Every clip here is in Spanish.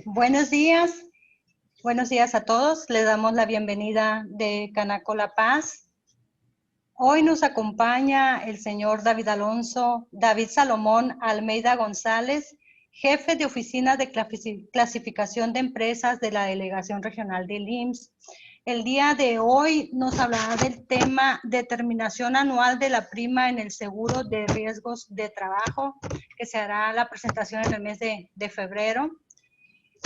Buenos días a todos. Les damos la bienvenida de Canaco La Paz. Hoy nos acompaña el señor David Salomón Almeida González, jefe de oficina de clasificación de empresas de la Delegación Regional del IMSS. El día de hoy nos hablará del tema determinación anual de la prima en el seguro de riesgos de trabajo, que se hará la presentación en el mes de febrero.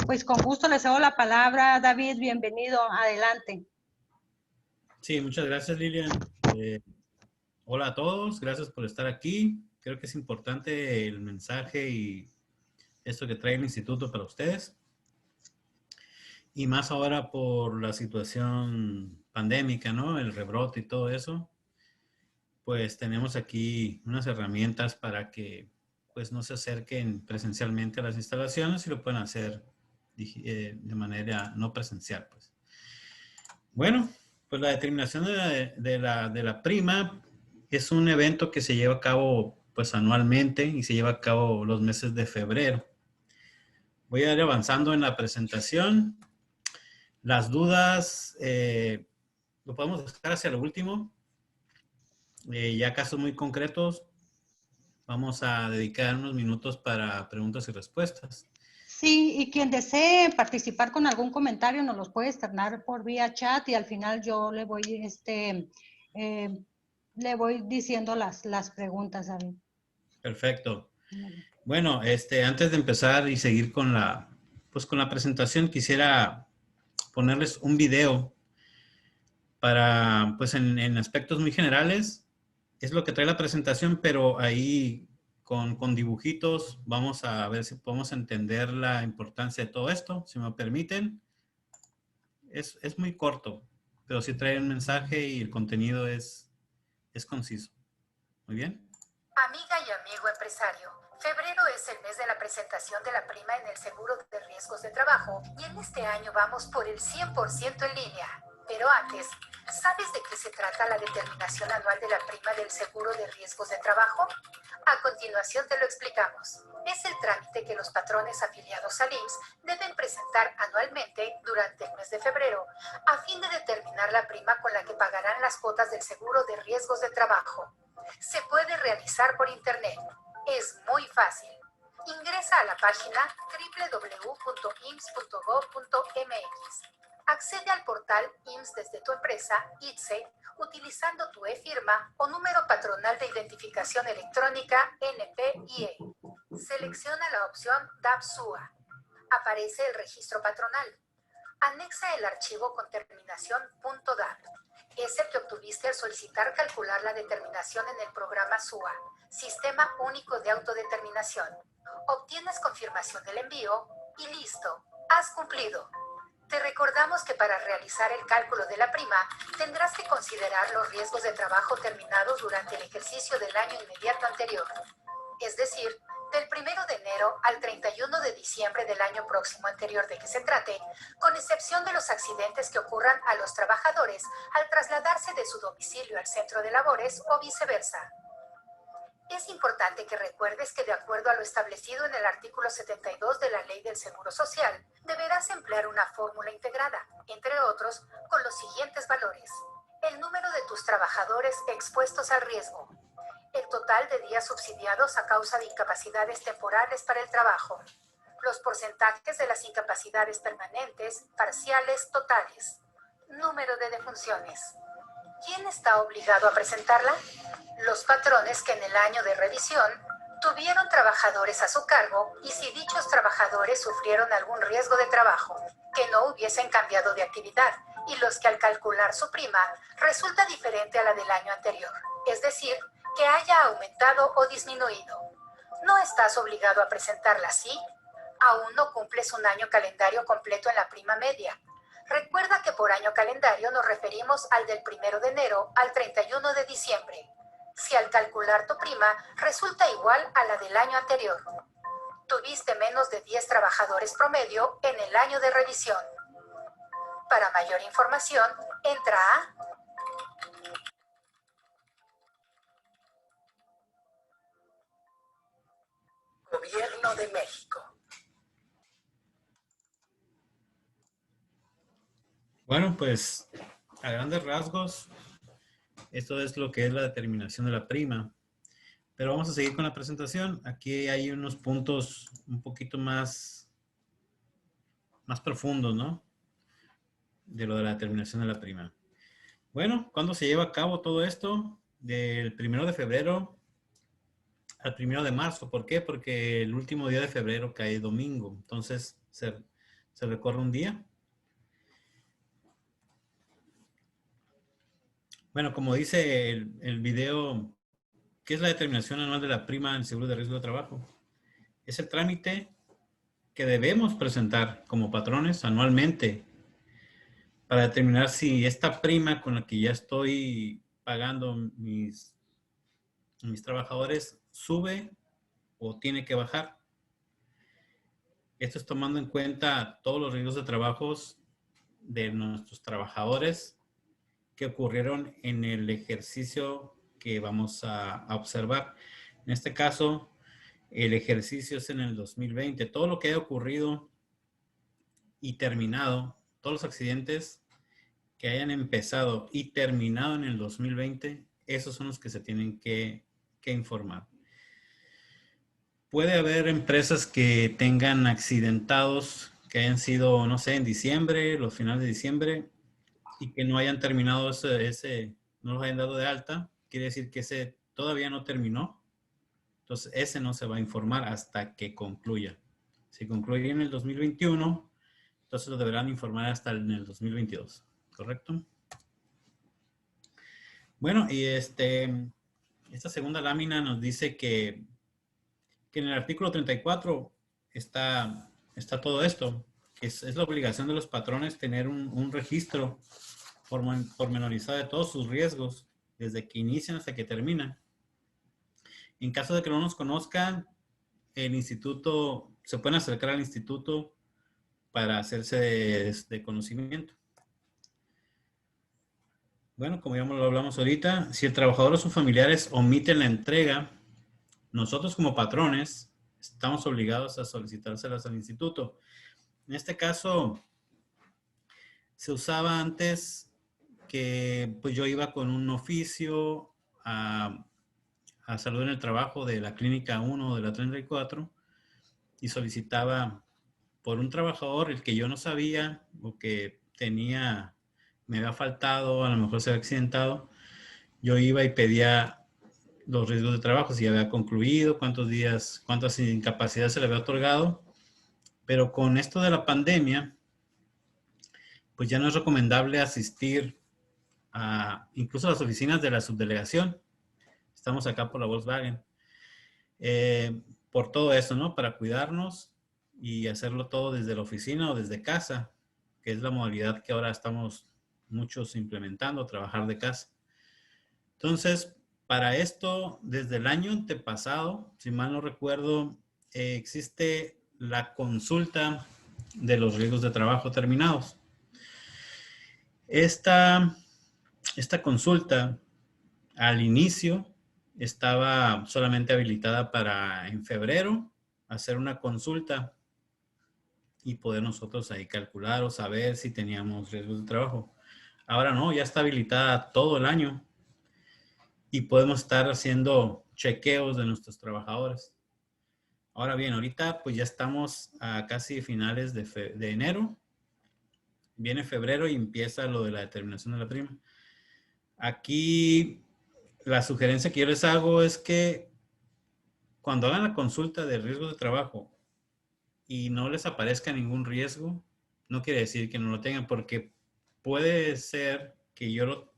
Pues con gusto le cedo la palabra, David, bienvenido, adelante. Sí, muchas gracias, Lilian. Hola a todos, gracias por estar aquí. Creo que es importante el mensaje y esto que trae el instituto para ustedes. Y más ahora por la situación pandémica, ¿no? El rebrote y todo eso. Pues tenemos aquí unas herramientas para que pues no se acerquen presencialmente a las instalaciones y lo puedan hacer de manera no presencial, pues. Bueno, pues la determinación de la prima es un evento que se lleva a cabo pues anualmente y se lleva a cabo los meses de febrero. Voy a ir avanzando en la presentación. Las dudas lo podemos dejar hacia lo último. Ya casos muy concretos, vamos a dedicar unos minutos para preguntas y respuestas. Sí, y quien desee participar con algún comentario nos los puede externar por vía chat y al final yo le voy, le voy diciendo las preguntas, David. Perfecto. Bueno, antes de empezar y seguir con con la presentación, quisiera ponerles un video para, pues en aspectos muy generales, es lo que trae la presentación, pero ahí con dibujitos vamos a ver si podemos entender la importancia de todo esto, si me permiten. Es muy corto, pero sí trae un mensaje y el contenido es conciso. Muy bien. Amiga y amigo empresario, febrero es el mes de la presentación de la prima en el seguro de riesgos de trabajo y en este año vamos por el 100% en línea. Pero antes, ¿sabes de qué se trata la determinación anual de la prima del seguro de riesgos de trabajo? A continuación te lo explicamos. Es el trámite que los patrones afiliados al IMSS deben presentar anualmente durante el mes de febrero a fin de determinar la prima con la que pagarán las cuotas del seguro de riesgos de trabajo. Se puede realizar por internet. Es muy fácil. Ingresa a la página www.ims.gov.mx. Accede al portal IMSS desde tu empresa, ITSE, utilizando tu e-firma o número patronal de identificación electrónica NPIE. Selecciona la opción DAP-SUA. Aparece el registro patronal. Anexa el archivo con terminación .dat. Es el que obtuviste al solicitar calcular la determinación en el programa SUA, Sistema Único de Autodeterminación. Obtienes confirmación del envío y listo, has cumplido. Te recordamos que para realizar el cálculo de la prima tendrás que considerar los riesgos de trabajo terminados durante el ejercicio del año inmediato anterior. Es decir, del 1 de enero al 31 de diciembre del año próximo anterior de que se trate, con excepción de los accidentes que ocurran a los trabajadores al trasladarse de su domicilio al centro de labores o viceversa. Es importante que recuerdes que de acuerdo a lo establecido en el artículo 72 de la Ley del Seguro Social, deberás emplear una fórmula integrada, entre otros, con los siguientes valores: el número de tus trabajadores expuestos al riesgo, el total de días subsidiados a causa de incapacidades temporales para el trabajo, los porcentajes de las incapacidades permanentes, parciales, totales, número de defunciones. ¿Quién está obligado a presentarla? Los patrones que en el año de revisión tuvieron trabajadores a su cargo y si dichos trabajadores sufrieron algún riesgo de trabajo, que no hubiesen cambiado de actividad y los que al calcular su prima resulta diferente a la del año anterior, es decir, que haya aumentado o disminuido. No estás obligado a presentarla así. Aún no cumples un año calendario completo en la prima media. Recuerda que por año calendario nos referimos al del 1 de enero al 31 de diciembre. Si al calcular tu prima resulta igual a la del año anterior, tuviste menos de 10 trabajadores promedio en el año de revisión. Para mayor información, entra a Gobierno de México. Bueno, pues a grandes rasgos, esto es lo que es la determinación de la prima. Pero vamos a seguir con la presentación. Aquí hay unos puntos un poquito más profundos, ¿no? De lo de la determinación de la prima. Bueno, ¿cuándo se lleva a cabo todo esto? Del 1 de febrero al 1 de marzo. ¿Por qué? Porque el último día de febrero cae domingo. Entonces se recorre un día. Bueno, como dice el video, ¿qué es la determinación anual de la prima del seguro de riesgo de trabajo? Es el trámite que debemos presentar como patrones anualmente para determinar si esta prima con la que ya estoy pagando mis trabajadores sube o tiene que bajar. Esto es tomando en cuenta todos los riesgos de trabajos de nuestros trabajadores que ocurrieron en el ejercicio que vamos a observar. En este caso, el ejercicio es en el 2020. Todo lo que haya ocurrido y terminado, todos los accidentes que hayan empezado y terminado en el 2020, esos son los que se tienen que informar. Puede haber empresas que tengan accidentados que hayan sido, no sé, en diciembre, los finales de diciembre, y que no hayan terminado no los hayan dado de alta. Quiere decir que ese todavía no terminó. Entonces, ese no se va a informar hasta que concluya. Si concluye en el 2021, entonces lo deberán informar hasta en el 2022. ¿Correcto? Bueno, y esta segunda lámina nos dice que en el artículo 34 está todo esto, que es la obligación de los patrones tener un registro pormenorizado de todos sus riesgos, desde que inician hasta que terminan. En caso de que no nos conozcan, el instituto, se pueden acercar al instituto para hacerse de conocimiento. Bueno, como ya lo hablamos ahorita, si el trabajador o sus familiares omiten la entrega, nosotros como patrones estamos obligados a solicitárselas al instituto. En este caso, se usaba antes que pues yo iba con un oficio a salud en el trabajo de la clínica 1 de la 34 y solicitaba por un trabajador el que yo no sabía o que me había faltado, a lo mejor se había accidentado, yo iba y pedía los riesgos de trabajo, si había concluido, cuántos días, cuántas incapacidades se le había otorgado. Pero con esto de la pandemia, pues ya no es recomendable asistir incluso a las oficinas de la subdelegación. Estamos acá por la Volkswagen. Por todo eso, ¿no? Para cuidarnos y hacerlo todo desde la oficina o desde casa, que es la modalidad que ahora estamos muchos implementando, trabajar de casa. Entonces, para esto, desde el año antepasado, si mal no recuerdo, existe la consulta de los riesgos de trabajo terminados. Esta consulta, al inicio, estaba solamente habilitada para en febrero hacer una consulta y poder nosotros ahí calcular o saber si teníamos riesgos de trabajo. Ahora no, ya está habilitada todo el año y podemos estar haciendo chequeos de nuestros trabajadores. Ahora bien, ahorita pues ya estamos a casi finales de enero. Viene febrero y empieza lo de la determinación de la prima. Aquí la sugerencia que yo les hago es que cuando hagan la consulta de riesgo de trabajo y no les aparezca ningún riesgo, no quiere decir que no lo tengan, porque puede ser que yo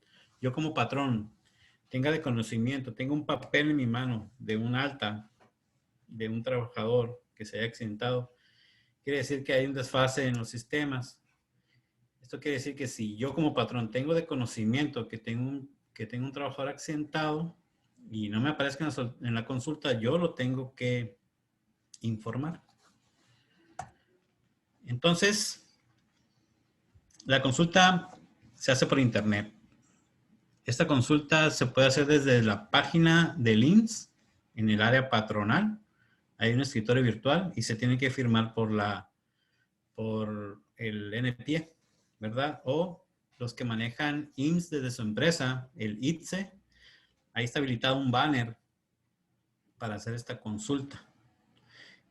como patrón tenga de conocimiento, tenga un papel en mi mano de un alta de un trabajador que se haya accidentado. Quiere decir que hay un desfase en los sistemas. Esto quiere decir que si yo como patrón tengo de conocimiento que tengo un trabajador accidentado y no me aparezca en la consulta, yo lo tengo que informar. Entonces, la consulta se hace por internet. Esta consulta se puede hacer desde la página del INSS en el área patronal. Hay un escritorio virtual y se tiene que firmar por el NPE. ¿verdad? O los que manejan IMSS desde su empresa, el ITSE, ahí está habilitado un banner para hacer esta consulta.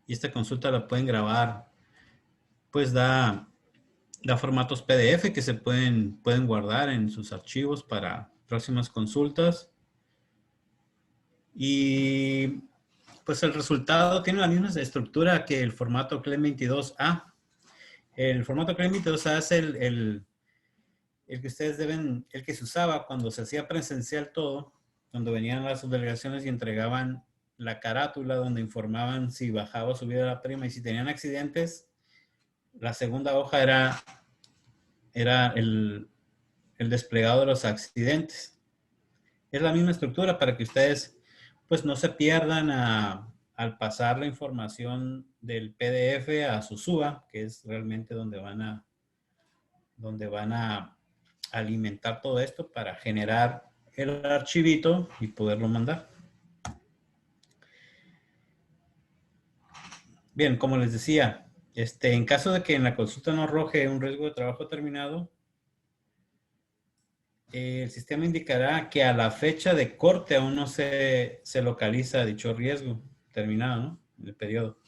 Y esta consulta la pueden grabar, pues da formatos PDF que se pueden guardar en sus archivos para próximas consultas. Y pues el resultado tiene la misma estructura que el formato CLEM 22A. El formato CLEM 22A es el que ustedes deben, el que se usaba cuando se hacía presencial todo, cuando venían las subdelegaciones y entregaban la carátula donde informaban si bajaba o subía la prima, y si tenían accidentes, la segunda hoja era el desplegado de los accidentes. Es la misma estructura para que ustedes pues no se pierdan al pasar la información del PDF a su SUA, que es realmente donde van a alimentar todo esto para generar el archivito y poderlo mandar. Bien, como les decía, en caso de que en la consulta no arroje un riesgo de trabajo terminado, el sistema indicará que a la fecha de corte aún no se localiza dicho riesgo terminado, ¿no? El periodo.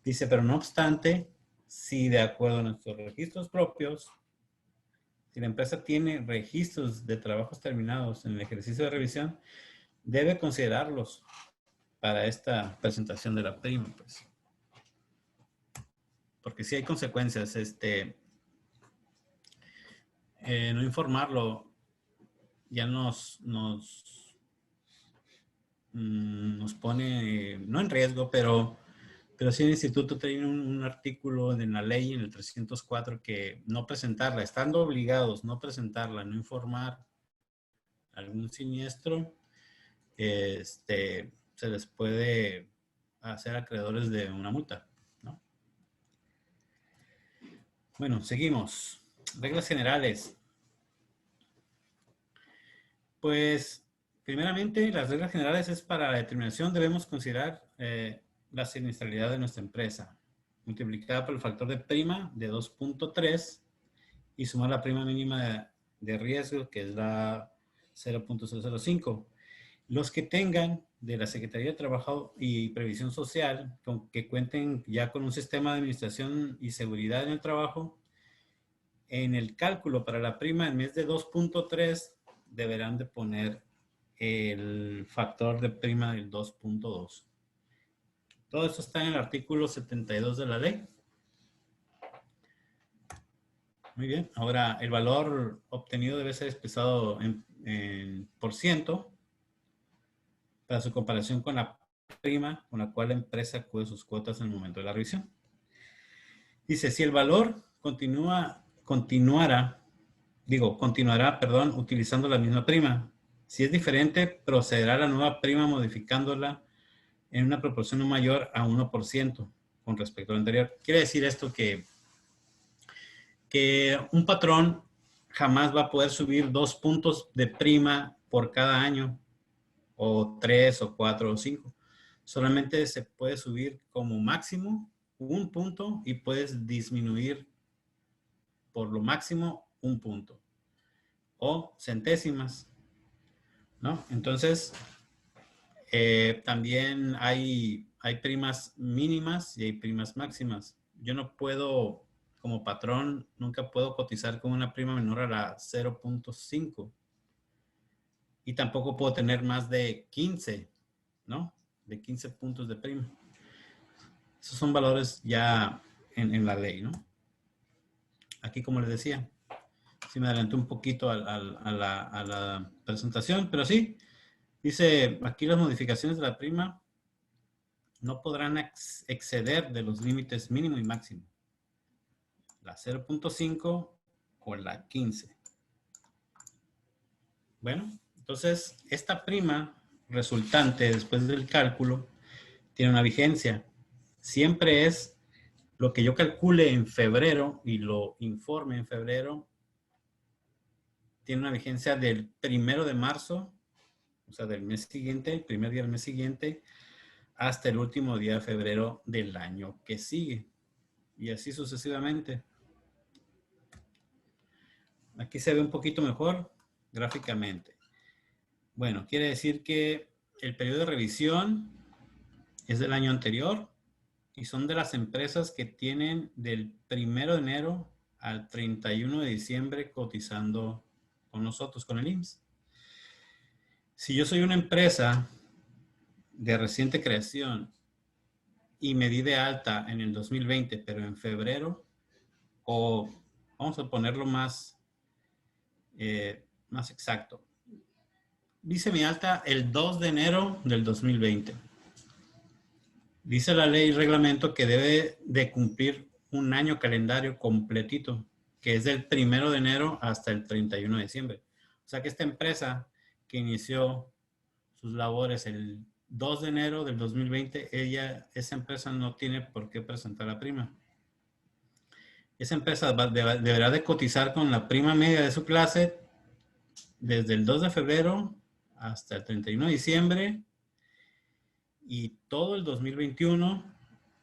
Dice, pero no obstante, si de acuerdo a nuestros registros propios, si la empresa tiene registros de trabajos terminados en el ejercicio de revisión, debe considerarlos para esta presentación de la prima, pues. Porque si hay consecuencias, no informarlo ya nos pone, no en riesgo, pero sí el instituto tiene un artículo en la ley, en el 304, que no presentarla, estando obligados no presentarla, no informar algún siniestro, se les puede hacer acreedores de una multa, ¿no? Bueno, seguimos. Reglas generales. Pues, primeramente, las reglas generales es para la determinación, debemos considerar la siniestralidad de nuestra empresa, multiplicada por el factor de prima de 2.3 y sumar la prima mínima de riesgo, que es la 0.005. Los que tengan de la Secretaría de Trabajo y Previsión Social, que cuenten ya con un sistema de administración y seguridad en el trabajo, en el cálculo para la prima en vez de 2.3 deberán de poner el factor de prima del 2.2. Todo esto está en el artículo 72 de la ley. Muy bien. Ahora, el valor obtenido debe ser expresado en por ciento para su comparación con la prima con la cual la empresa acude sus cuotas en el momento de la revisión. Dice, si el valor continuará, utilizando la misma prima. Si es diferente, procederá la nueva prima modificándola en una proporción no mayor a 1% con respecto al anterior. Quiere decir esto que un patrón jamás va a poder subir 2 puntos de prima por cada año, o 3, o 4, o 5. Solamente se puede subir como máximo 1 punto y puedes disminuir por lo máximo 1 punto. O centésimas, ¿no? Entonces, también hay primas mínimas y hay primas máximas. Yo no puedo, como patrón, nunca puedo cotizar con una prima menor a la 0.5. Y tampoco puedo tener más de 15, ¿no? De 15 puntos de prima. Esos son valores ya en la ley, ¿no? Aquí, como les decía, sí me adelanté un poquito a la presentación, pero sí, dice aquí las modificaciones de la prima no podrán exceder de los límites mínimo y máximo. La 0.5 o la 15. Bueno, entonces esta prima resultante después del cálculo tiene una vigencia. Siempre es lo que yo calcule en febrero y lo informe en febrero. Tiene una vigencia del 1 de marzo, o sea, del mes siguiente, el primer día del mes siguiente, hasta el último día de febrero del año que sigue. Y así sucesivamente. Aquí se ve un poquito mejor gráficamente. Bueno, quiere decir que el periodo de revisión es del año anterior y son de las empresas que tienen del 1 de enero al 31 de diciembre cotizando con nosotros, con el IMSS. Si yo soy una empresa de reciente creación y me di de alta en el 2020, pero en febrero, o vamos a ponerlo más exacto. Dice mi alta el 2 de enero del 2020. Dice la ley y reglamento que debe de cumplir un año calendario completito, que es del 1 de enero hasta el 31 de diciembre. O sea que esta empresa que inició sus labores el 2 de enero del 2020, esa empresa no tiene por qué presentar la prima. Esa empresa deberá de cotizar con la prima media de su clase desde el 2 de febrero hasta el 31 de diciembre y todo el 2021,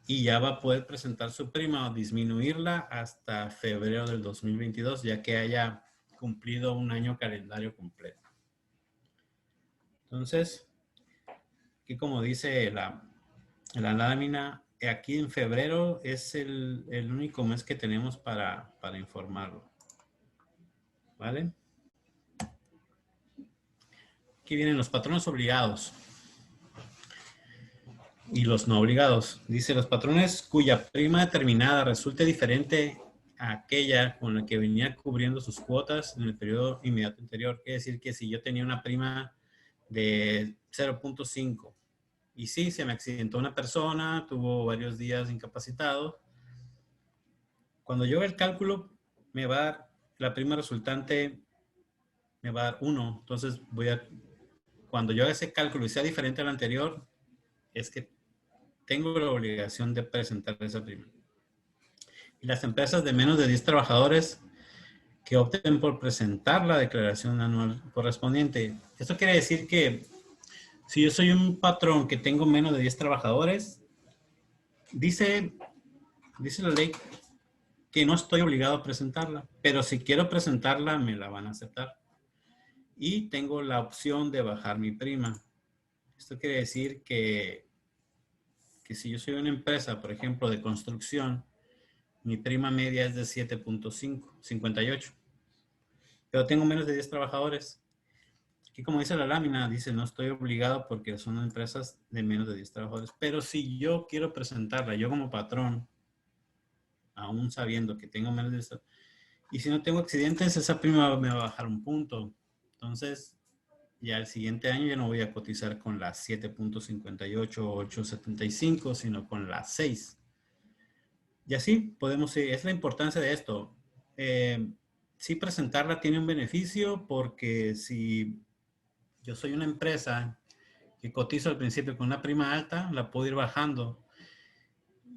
y ya va a poder presentar su prima o disminuirla hasta febrero del 2022, ya que haya cumplido un año calendario completo. Entonces, aquí como dice la lámina, aquí en febrero es el único mes que tenemos para informarlo. ¿Vale? Aquí vienen los patrones obligados y los no obligados. Dice, los patrones cuya prima determinada resulte diferente a aquella con la que venía cubriendo sus cuotas en el periodo inmediato anterior. Quiere decir que si yo tenía una prima de 0.5 y sí, se me accidentó una persona, tuvo varios días incapacitado, cuando yo haga el cálculo, me va a dar, la prima resultante me va a dar 1. Entonces cuando yo haga ese cálculo y sea diferente al anterior, es que tengo la obligación de presentar esa prima. Y las empresas de menos de 10 trabajadores que opten por presentar la declaración anual correspondiente. Esto quiere decir que si yo soy un patrón que tengo menos de 10 trabajadores, dice la ley que no estoy obligado a presentarla, pero si quiero presentarla, me la van a aceptar. Y tengo la opción de bajar mi prima. Esto quiere decir que si yo soy una empresa, por ejemplo, de construcción, mi prima media es de 7.58. Pero tengo menos de 10 trabajadores. Aquí como dice la lámina, dice no estoy obligado porque son empresas de menos de 10 trabajadores. Pero si yo quiero presentarla, yo como patrón, aún sabiendo que tengo menos de 10 trabajadores, y si no tengo accidentes, esa prima me va a bajar un punto. Entonces, ya el siguiente año ya no voy a cotizar con la 7.58 o 8.75, sino con la 6. Y así podemos ir. Es la importancia de esto. Sí, presentarla tiene un beneficio porque si yo soy una empresa que cotizo al principio con una prima alta, la puedo ir bajando.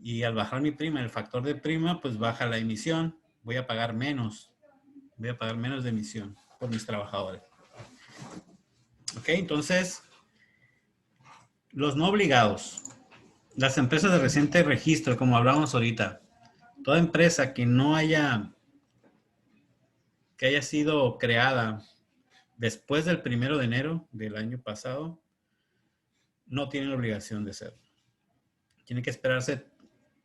Y al bajar mi prima, el factor de prima, pues baja la emisión. Voy a pagar menos. Voy a pagar menos de emisión por mis trabajadores. Ok, entonces, los no obligados. Las empresas de reciente registro, como hablábamos ahorita. Toda empresa que no haya sido creada después del 1 de enero del año pasado, no tiene la obligación de serlo. Tiene que esperarse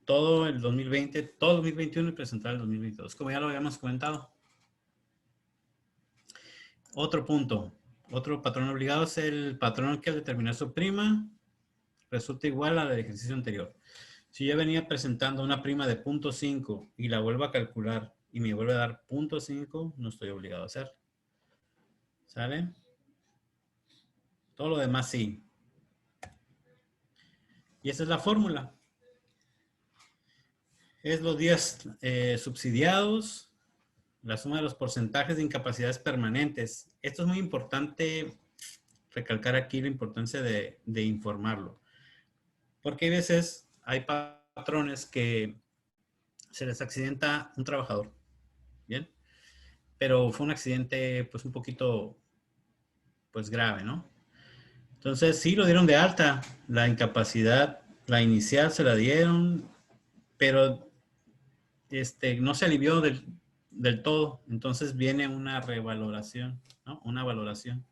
todo el 2020, todo el 2021 y presentar el 2022, como ya lo habíamos comentado. Otro punto, otro patrón obligado es el patrón que al determinar su prima resulta igual a la del ejercicio anterior. Si yo venía presentando una prima de 0.5 y la vuelvo a calcular y me vuelve a dar 0.5, no estoy obligado a hacer. ¿Sale? Todo lo demás sí. Y esa es la fórmula. Es los días subsidiados, la suma de los porcentajes de incapacidades permanentes. Esto es muy importante recalcar aquí la importancia de informarlo. Porque hay veces, hay patrones que se les accidenta un trabajador. ¿Bien? Pero fue un accidente pues un poquito pues grave, ¿no? Entonces sí lo dieron de alta, la incapacidad, la inicial se la dieron, pero no se alivió del todo. Entonces viene una revaloración, ¿no? Una valoración.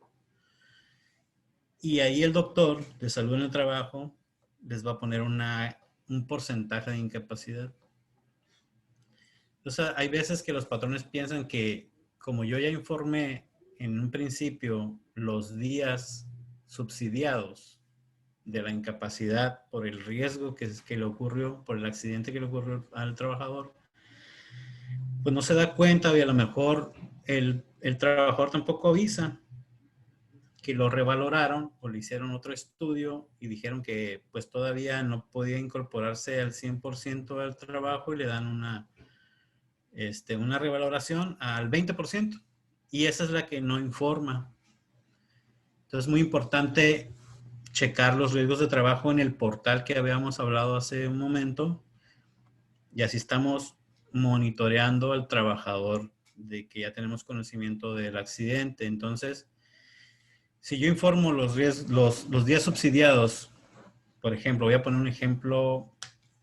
Y ahí el doctor de salud en el trabajo les va a poner un porcentaje de incapacidad. Entonces, hay veces que los patrones piensan que como yo ya informé en un principio los días subsidiados de la incapacidad por el riesgo que le ocurrió, por el accidente que le ocurrió al trabajador, pues no se da cuenta y a lo mejor el trabajador tampoco avisa que lo revaloraron o le hicieron otro estudio y dijeron que pues todavía no podía incorporarse al 100% al trabajo y le dan una revaloración al 20%. Y esa es la que no informa. Entonces es muy importante checar los riesgos de trabajo en el portal que habíamos hablado hace un momento. Y así estamos monitoreando al trabajador de que ya tenemos conocimiento del accidente. Entonces, si yo informo los días subsidiados, por ejemplo, voy a poner un ejemplo,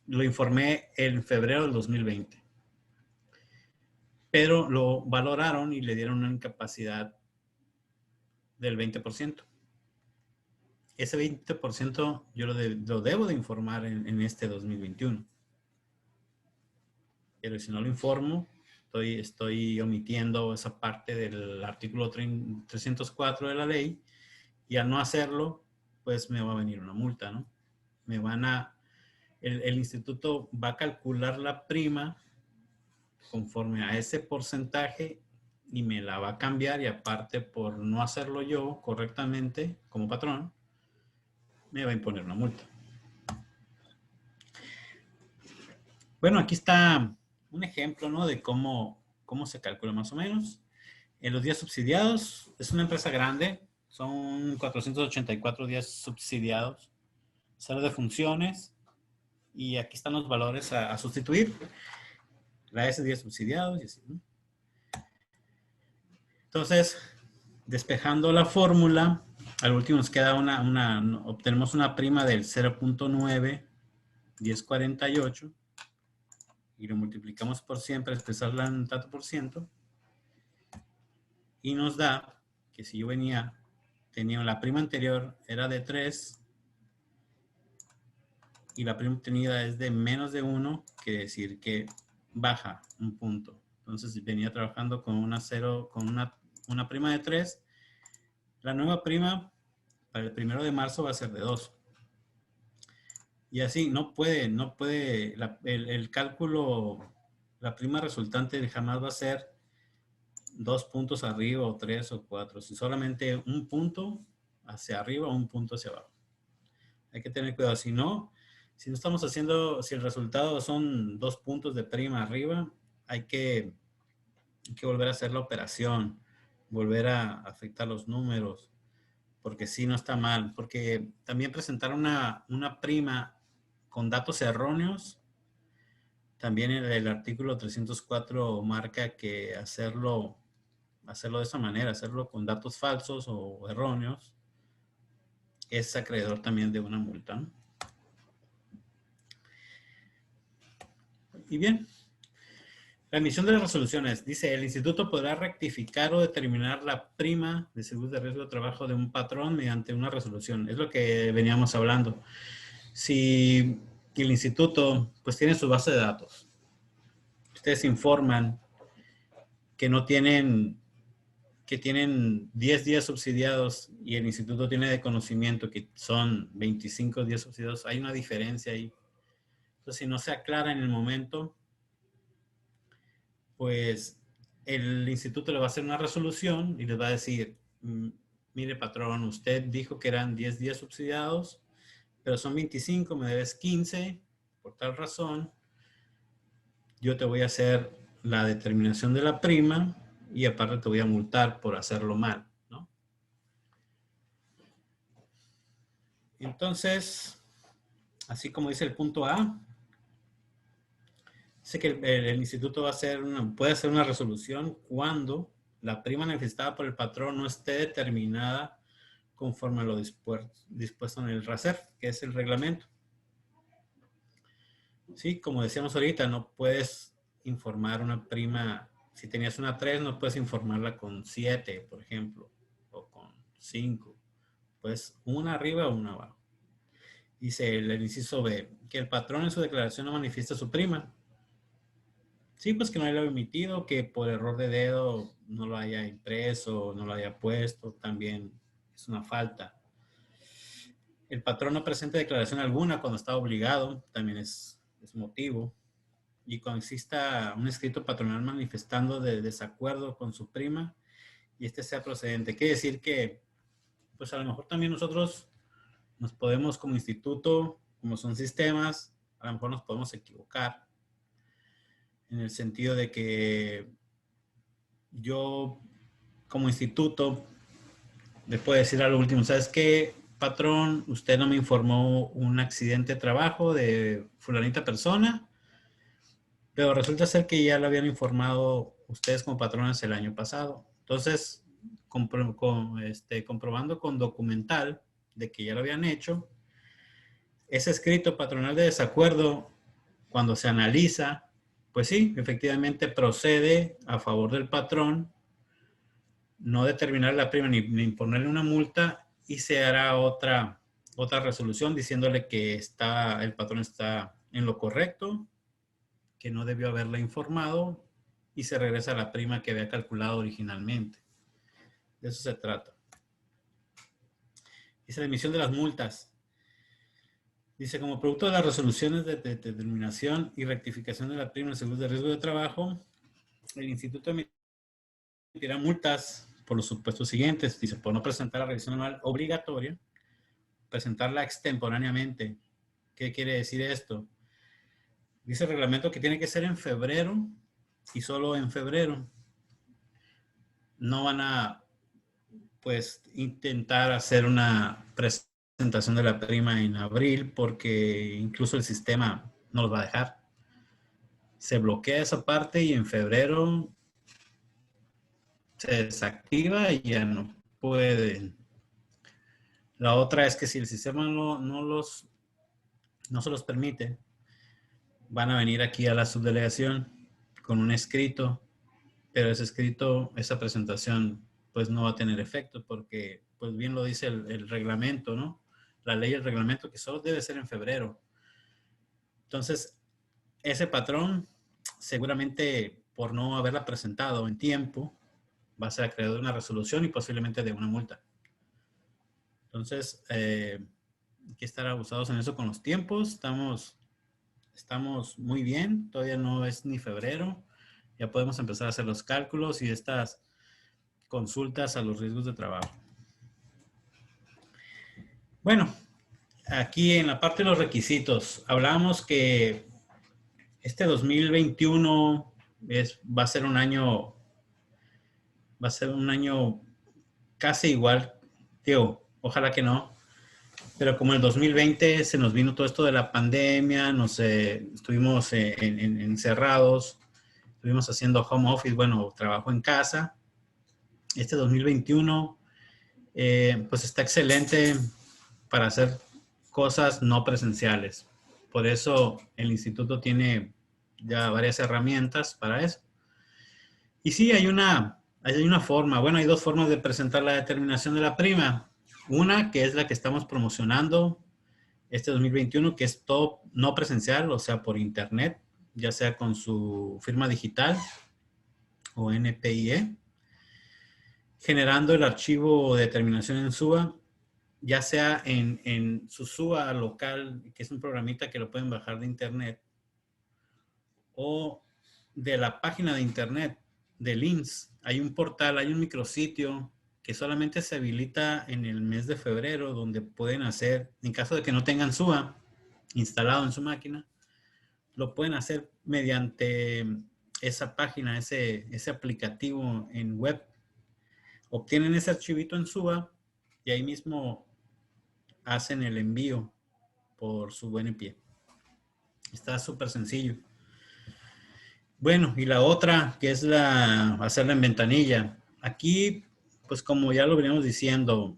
lo informé en febrero del 2020, pero lo valoraron y le dieron una incapacidad del 20%. Ese 20% yo lo debo de informar en este 2021. Pero si no lo informo, estoy omitiendo esa parte del artículo 304 de la ley, y al no hacerlo, pues me va a venir una multa, ¿no? El instituto va a calcular la prima conforme a ese porcentaje y me la va a cambiar, y aparte por no hacerlo yo correctamente como patrón, me va a imponer una multa. Bueno, aquí está un ejemplo, ¿no? De cómo se calcula más o menos. En los días subsidiados, es una empresa grande, son 484 días subsidiados. Sala de funciones, y aquí están los valores a sustituir. La S días subsidiados y así, ¿no? Entonces, despejando la fórmula, al último nos queda obtenemos una prima del 0.9 1048 y lo multiplicamos por 100 para expresarla en tanto por ciento, y nos da que si yo tenía la prima anterior era de 3 y la prima obtenida es de menos de 1, quiere decir que baja un punto. Entonces venía trabajando con una prima de 3. La nueva prima para el 1 de marzo va a ser de 2. Y así no puede el cálculo, la prima resultante jamás va a ser 2 puntos arriba o 3 o 4, si solamente un punto hacia arriba o un punto hacia abajo. Hay que tener cuidado, si no estamos haciendo, si el resultado son 2 puntos de prima arriba, hay que volver a hacer la operación, volver a afectar los números, porque sí no está mal, porque también presentar una prima con datos erróneos, también el artículo 304 marca que hacerlo de esa manera, hacerlo con datos falsos o erróneos, es acreedor también de una multa, ¿no? Y bien, la emisión de las resoluciones. Dice, el instituto podrá rectificar o determinar la prima de seguro de riesgo de trabajo de un patrón mediante una resolución. Es lo que veníamos hablando. Si el instituto pues tiene su base de datos, ustedes informan que tienen 10 días subsidiados y el instituto tiene de conocimiento que son 25 días subsidiados, hay una diferencia ahí. Entonces, si no se aclara en el momento, pues el instituto le va a hacer una resolución y les va a decir, mire patrón, usted dijo que eran 10 días subsidiados, pero son 25, me debes 15, por tal razón, yo te voy a hacer la determinación de la prima y aparte te voy a multar por hacerlo mal, ¿no? Entonces, así como dice el punto A, dice que el instituto puede hacer una resolución cuando la prima necesitada por el patrón no esté determinada conforme a lo dispuesto en el RACER, que es el reglamento. Sí, como decíamos ahorita, no puedes informar una prima Si tenías una 3, no puedes informarla con 7, por ejemplo, o con 5. Pues una arriba o una abajo. Dice el inciso B, que el patrón en su declaración no manifiesta su prima. Sí, pues que no lo haya emitido, que por error de dedo no lo haya impreso, no lo haya puesto, también es una falta. El patrón no presenta declaración alguna cuando está obligado, también es motivo. Y cuando exista un escrito patronal manifestando de desacuerdo con su prima y este sea procedente. Quiere decir que, pues a lo mejor también nosotros nos podemos como instituto, como son sistemas, a lo mejor nos podemos equivocar en el sentido de que yo como instituto le puedo decir a lo último, ¿sabes qué, patrón? Usted no me informó un accidente de trabajo de fulanita persona, pero resulta ser que ya lo habían informado ustedes como patrones el año pasado. Entonces, comprobando con documental de que ya lo habían hecho, ese escrito patronal de desacuerdo, cuando se analiza, pues sí, efectivamente procede a favor del patrón, no determinar la prima ni imponerle una multa, y se hará otra resolución diciéndole que el patrón está en lo correcto, que no debió haberla informado, y se regresa a la prima que había calculado originalmente. De eso se trata. Dice la emisión de las multas. Dice, como producto de las resoluciones de determinación y rectificación de la prima de seguros de riesgo de trabajo, el instituto emitirá multas por los supuestos siguientes. Dice, por no presentar la revisión anual obligatoria, presentarla extemporáneamente. ¿Qué quiere decir esto? Dice el reglamento que tiene que ser en febrero y solo en febrero. No van a, pues, intentar hacer una presentación de la prima en abril porque incluso el sistema no los va a dejar. Se bloquea esa parte y en febrero se desactiva y ya no pueden. La otra es que si el sistema no se los permite, van a venir aquí a la subdelegación con un escrito, pero ese escrito, esa presentación, pues no va a tener efecto porque, pues bien lo dice el reglamento, ¿no? La ley y el reglamento, que solo debe ser en febrero. Entonces, ese patrón, seguramente por no haberla presentado en tiempo, va a ser acreedor de una resolución y posiblemente de una multa. Entonces, hay que estar abusados en eso con los tiempos. Estamos muy bien, todavía no es ni febrero. Ya podemos empezar a hacer los cálculos y estas consultas a los riesgos de trabajo. Bueno, aquí en la parte de los requisitos, hablábamos que este 2021 va a ser un año casi igual, digo, ojalá que no, pero como el 2020 se nos vino todo esto de la pandemia, estuvimos encerrados, estuvimos haciendo home office, bueno, trabajo en casa. Este 2021, pues está excelente para hacer cosas no presenciales. Por eso el instituto tiene ya varias herramientas para eso. Y sí, hay una forma, bueno, hay dos formas de presentar la determinación de la prima. Una, que es la que estamos promocionando este 2021, que es todo no presencial, o sea, por internet, ya sea con su firma digital o NPIE, generando el archivo de determinación en SUA, ya sea en su SUA local, que es un programita que lo pueden bajar de internet, o de la página de internet del IMSS. Hay un portal, hay un micrositio que solamente se habilita en el mes de febrero, donde pueden hacer, en caso de que no tengan SUA instalado en su máquina, lo pueden hacer mediante esa página, ese aplicativo en web. Obtienen ese archivito en SUA y ahí mismo hacen el envío por su buen pie. Está súper sencillo. Bueno, y la otra, que es hacerla en ventanilla. Aquí, pues como ya lo veníamos diciendo,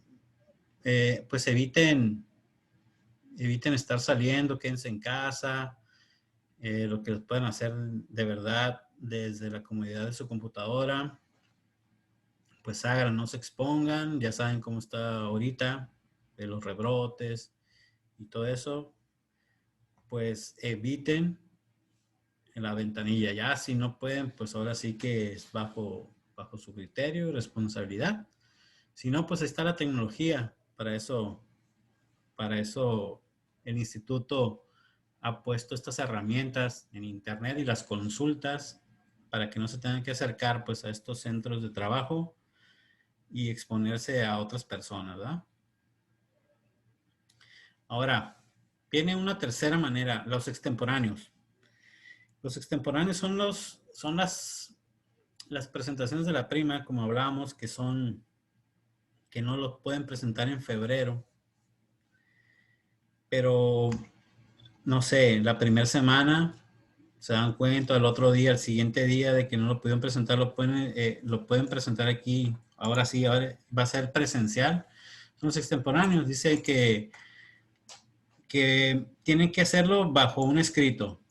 pues eviten estar saliendo, quédense en casa. Lo que pueden hacer de verdad, desde la comodidad de su computadora. Pues hagan, no se expongan, ya saben cómo está ahorita, de los rebrotes y todo eso. Pues eviten en la ventanilla. Ya si no pueden, pues ahora sí que es bajo su criterio y responsabilidad. Si no, pues está la tecnología. Para eso el instituto ha puesto estas herramientas en internet y las consultas para que no se tengan que acercar pues a estos centros de trabajo y exponerse a otras personas, ¿verdad? Ahora, viene una tercera manera, los extemporáneos. Los extemporáneos son las presentaciones de la prima, como hablábamos, que no lo pueden presentar en febrero. Pero, no sé, la primera semana se dan cuenta, el otro día, el siguiente día de que no lo pudieron presentar, lo pueden presentar aquí. Ahora sí, ahora va a ser presencial. Son los extemporáneos. Dice que tienen que hacerlo bajo un escrito.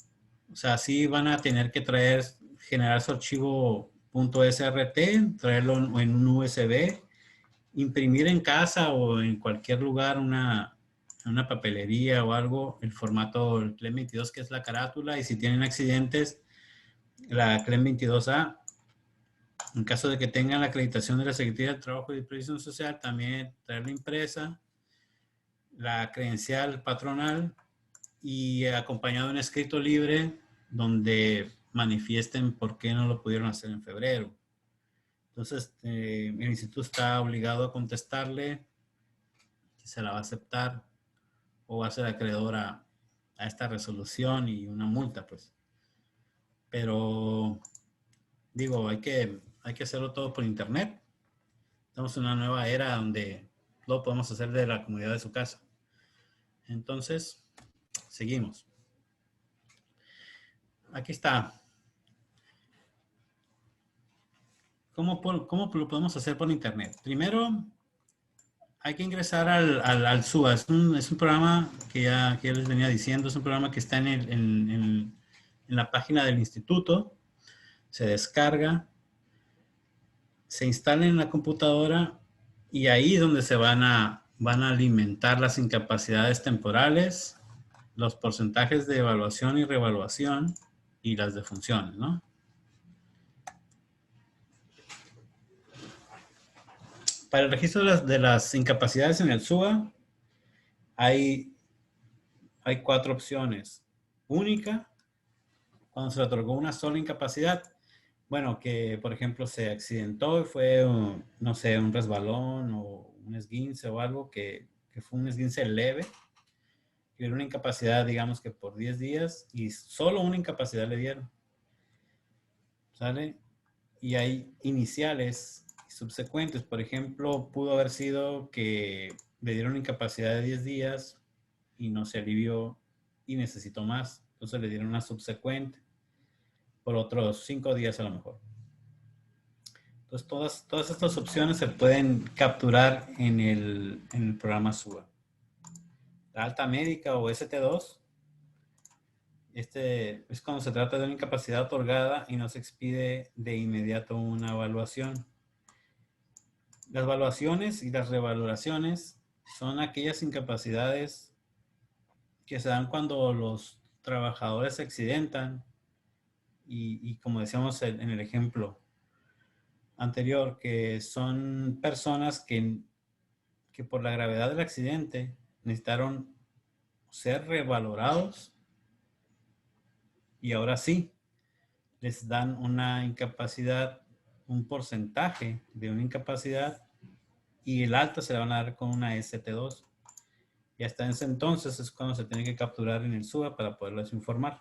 O sea, sí van a tener que generar su archivo .srt, traerlo en un USB, imprimir en casa o en cualquier lugar una papelería o algo, el formato el CLEM 22, que es la carátula, y si tienen accidentes, la CLEM 22A. En caso de que tengan la acreditación de la Secretaría del Trabajo y Previsión Social, también traerla impresa, la credencial patronal y acompañado de un escrito libre donde manifiesten por qué no lo pudieron hacer en febrero. Entonces, el instituto está obligado a contestarle si se la va a aceptar o va a ser acreedor a esta resolución y una multa, pues. Pero, digo, hay que hacerlo todo por internet. Estamos en una nueva era donde lo podemos hacer de la comunidad de su casa. Entonces, seguimos. Aquí está. ¿Cómo lo podemos hacer por internet? Primero, hay que ingresar al SUA. Es un programa que ya les venía diciendo. Es un programa que está en la página del instituto. Se descarga, se instala en la computadora y ahí es donde se van a alimentar las incapacidades temporales, los porcentajes de evaluación y reevaluación y las defunciones, ¿no? Para el registro de las incapacidades en el SUA hay 4 opciones. Única, cuando se le otorgó una sola incapacidad. Bueno, que por ejemplo se accidentó y fue, no sé, un resbalón o un esguince o algo que fue un esguince leve. Y era una incapacidad, digamos que por 10 días y solo una incapacidad le dieron. ¿Sale? Y hay iniciales y subsecuentes. Por ejemplo, pudo haber sido que le dieron incapacidad de 10 días y no se alivió y necesitó más. Entonces le dieron una subsecuente por otros 5 días a lo mejor. Entonces todas estas opciones se pueden capturar en el programa SUA. La alta médica o ST2, es cuando se trata de una incapacidad otorgada y no se expide de inmediato una evaluación. Las evaluaciones y las revaloraciones son aquellas incapacidades que se dan cuando los trabajadores se accidentan y como decíamos en el ejemplo anterior, que son personas que por la gravedad del accidente necesitaron ser revalorados y ahora sí les dan una incapacidad, un porcentaje de una incapacidad y el alta se la van a dar con una ST2. Y hasta ese entonces es cuando se tiene que capturar en el SUA para poderles informar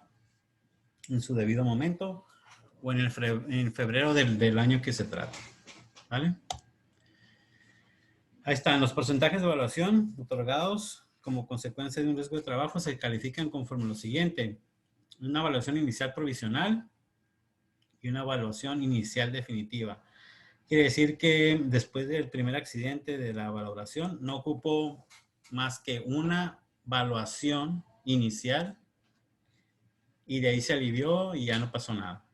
en su debido momento o en febrero del año que se trata. ¿Vale? Ahí están los porcentajes de evaluación otorgados como consecuencia de un riesgo de trabajo se califican conforme lo siguiente. Una evaluación inicial provisional y una evaluación inicial definitiva. Quiere decir que después del primer accidente de la valoración no ocupó más que una evaluación inicial y de ahí se alivió y ya no pasó nada.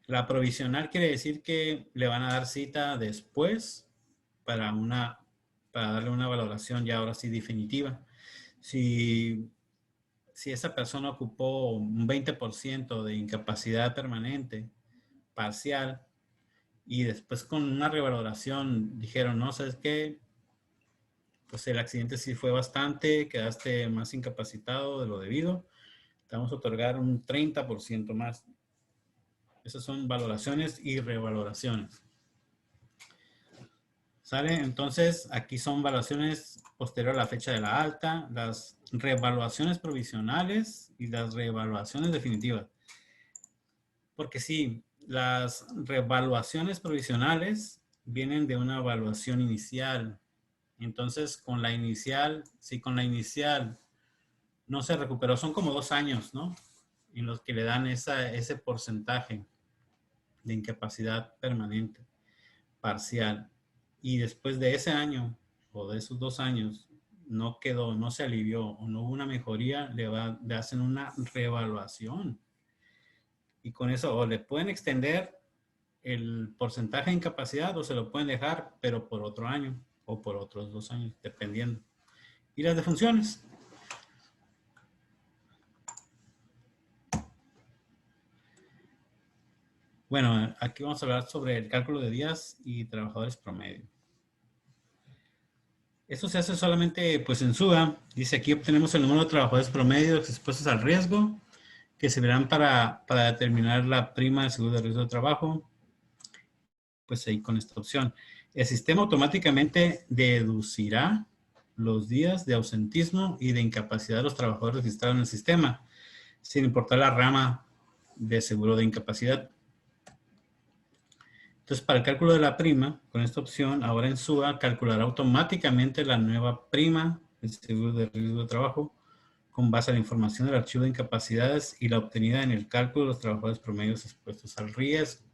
La provisional quiere decir que le van a dar cita después para darle una valoración ya ahora sí definitiva. Si esa persona ocupó un 20% de incapacidad permanente, parcial, y después con una revaloración dijeron, no, ¿sabes qué? Pues el accidente sí fue bastante, quedaste más incapacitado de lo debido, te vamos a otorgar un 30% más. Esas son valoraciones y revaloraciones. ¿Sale? Entonces, aquí son valoraciones posterior a la fecha de la alta, las revaluaciones provisionales y las revaluaciones definitivas. Porque sí, las revaluaciones provisionales vienen de una evaluación inicial. Entonces, con la inicial, si con la inicial no se recuperó, son como 2 años, ¿no? En los que le dan ese porcentaje de incapacidad permanente, parcial. Y después de ese año o de esos 2 años no quedó, no se alivió o no hubo una mejoría, le hacen una reevaluación. Y con eso o le pueden extender el porcentaje de incapacidad o se lo pueden dejar, pero por otro año o por otros 2 años, dependiendo. Y las defunciones. Bueno, aquí vamos a hablar sobre el cálculo de días y trabajadores promedio. Esto se hace solamente pues en SUA. Dice aquí obtenemos el número de trabajadores promedio expuestos al riesgo que se verán para determinar la prima de seguro de riesgo de trabajo. Pues ahí con esta opción. El sistema automáticamente deducirá los días de ausentismo y de incapacidad de los trabajadores registrados en el sistema, sin importar la rama de seguro de incapacidad. Entonces, para el cálculo de la prima, con esta opción, ahora en SUA calculará automáticamente la nueva prima del seguro de riesgo de trabajo con base a la información del archivo de incapacidades y la obtenida en el cálculo de los trabajadores promedios expuestos al riesgo.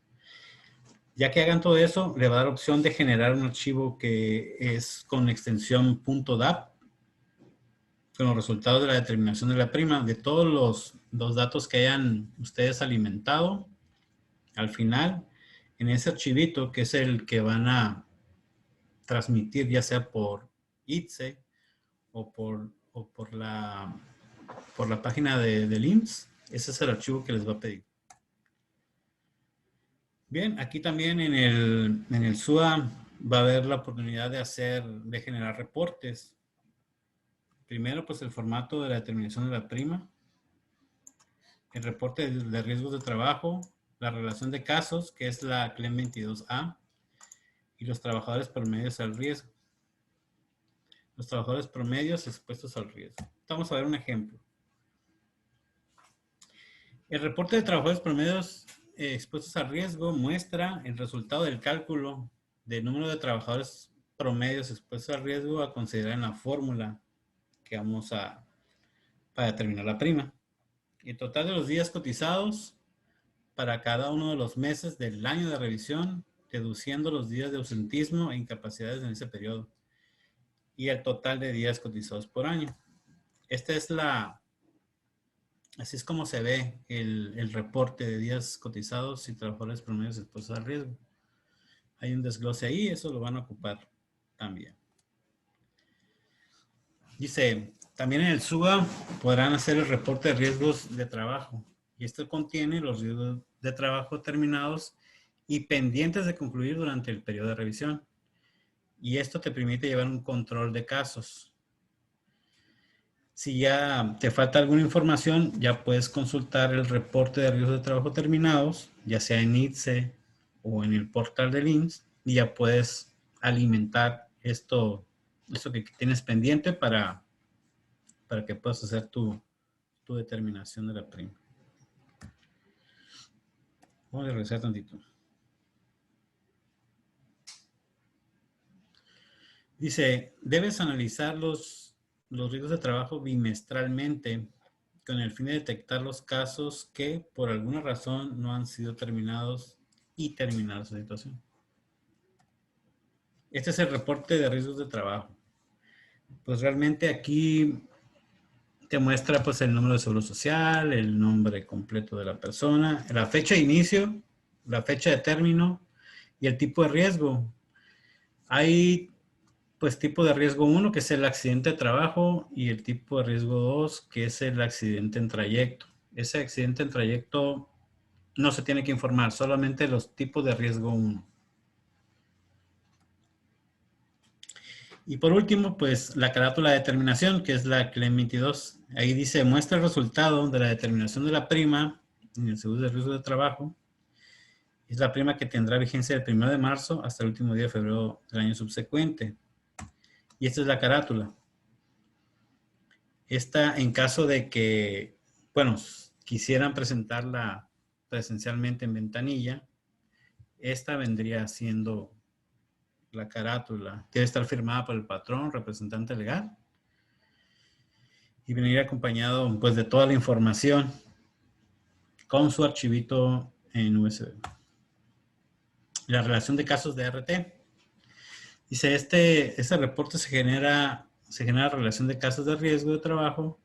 Ya que hagan todo eso, le va a dar opción de generar un archivo que es con extensión .dap con los resultados de la determinación de la prima, de todos los datos que hayan ustedes alimentado. Al final, en ese archivito, que es el que van a transmitir, ya sea por ITSE o por la página del IMSS, ese es el archivo que les va a pedir. Bien, aquí también en el SUA va a haber la oportunidad de generar reportes. Primero, pues el formato de la determinación de la prima, el reporte de riesgos de trabajo, la relación de casos, que es la CLEM 22A, y los trabajadores promedios al riesgo. Los trabajadores promedios expuestos al riesgo. Vamos a ver un ejemplo. El reporte de trabajadores promedios expuestos al riesgo muestra el resultado del cálculo del número de trabajadores promedios expuestos al riesgo a considerar en la fórmula que vamos para determinar la prima. El total de los días cotizados para cada uno de los meses del año de revisión, deduciendo los días de ausentismo e incapacidades en ese periodo. Y el total de días cotizados por año. Así es como se ve el reporte de días cotizados y trabajadores promedios expuestos al riesgo. Hay un desglose ahí, eso lo van a ocupar también. Dice, también en el SUA podrán hacer el reporte de riesgos de trabajo. Y esto contiene los riesgos de trabajo terminados y pendientes de concluir durante el periodo de revisión. Y esto te permite llevar un control de casos. Si ya te falta alguna información, ya puedes consultar el reporte de riesgos de trabajo terminados, ya sea en ITSE o en el portal del IMSS, y ya puedes alimentar esto que tienes pendiente para que puedas hacer tu determinación de la prima. Vamos a regresar tantito. Dice, debes analizar los riesgos de trabajo bimestralmente con el fin de detectar los casos que por alguna razón no han sido terminados y terminar su situación. Este es el reporte de riesgos de trabajo. Pues realmente aquí te muestra pues el número de seguro social, el nombre completo de la persona, la fecha de inicio la fecha de término y el tipo de riesgo. Hay pues tipo de riesgo 1, que es el accidente de trabajo, y el tipo de riesgo 2, que es el accidente en trayecto. Ese accidente en trayecto no se tiene que informar, solamente los tipos de riesgo 1. Y por último, pues la carátula de determinación, que es la CLEM 22. Ahí dice, muestra el resultado de la determinación de la prima en el seguro de riesgo de trabajo. Es la prima que tendrá vigencia del 1 de marzo hasta el último día de febrero del año subsecuente. Y esta es la carátula. Esta, en caso de que, bueno, quisieran presentarla presencialmente en ventanilla, esta vendría siendo la carátula. Debe estar firmada por el patrón, representante legal, y venir acompañado pues de toda la información con su archivito en USB. La relación de casos de RT. Dice, este reporte se genera relación de casos de riesgo de trabajo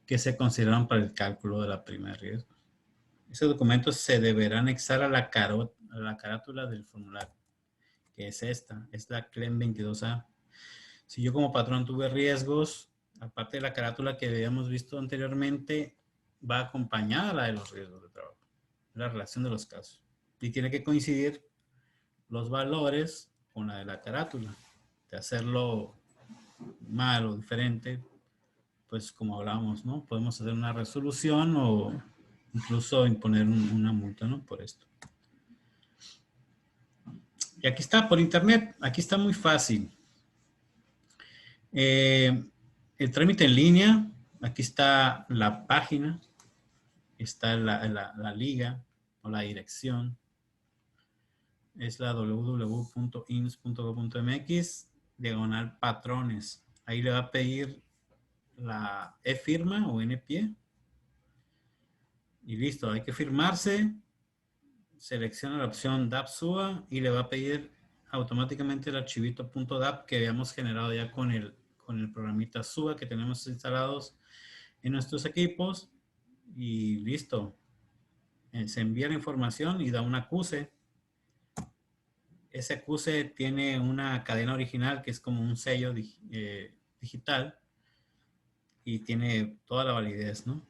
que se consideran para el cálculo de la prima de riesgo. Esos documentos se deberán anexar a la carátula del formulario, que es esta, es la CLEM 22A. Si yo como patrón tuve riesgos, aparte de la carátula que habíamos visto anteriormente, va acompañada la de los riesgos de trabajo, la relación de los casos. Y tiene que coincidir los valores con la de la carátula. De hacerlo mal o diferente, pues como hablábamos, ¿no? Podemos hacer una resolución o incluso imponer una multa, ¿no? Por esto. Y aquí está, por internet, aquí está muy fácil. El trámite en línea, aquí está la página, está la liga o la dirección. Es la www.ins.gov.mx/patrones. Ahí le va a pedir la e-firma o n-pie. Y listo, hay que firmarse. Selecciona la opción DAP-SUA y le va a pedir automáticamente el archivito .dap que habíamos generado ya con el programita SUA que tenemos instalados en nuestros equipos. Y listo. Se envía la información y da un acuse. Ese acuse tiene una cadena original que es como un sello digital y tiene toda la validez, ¿no?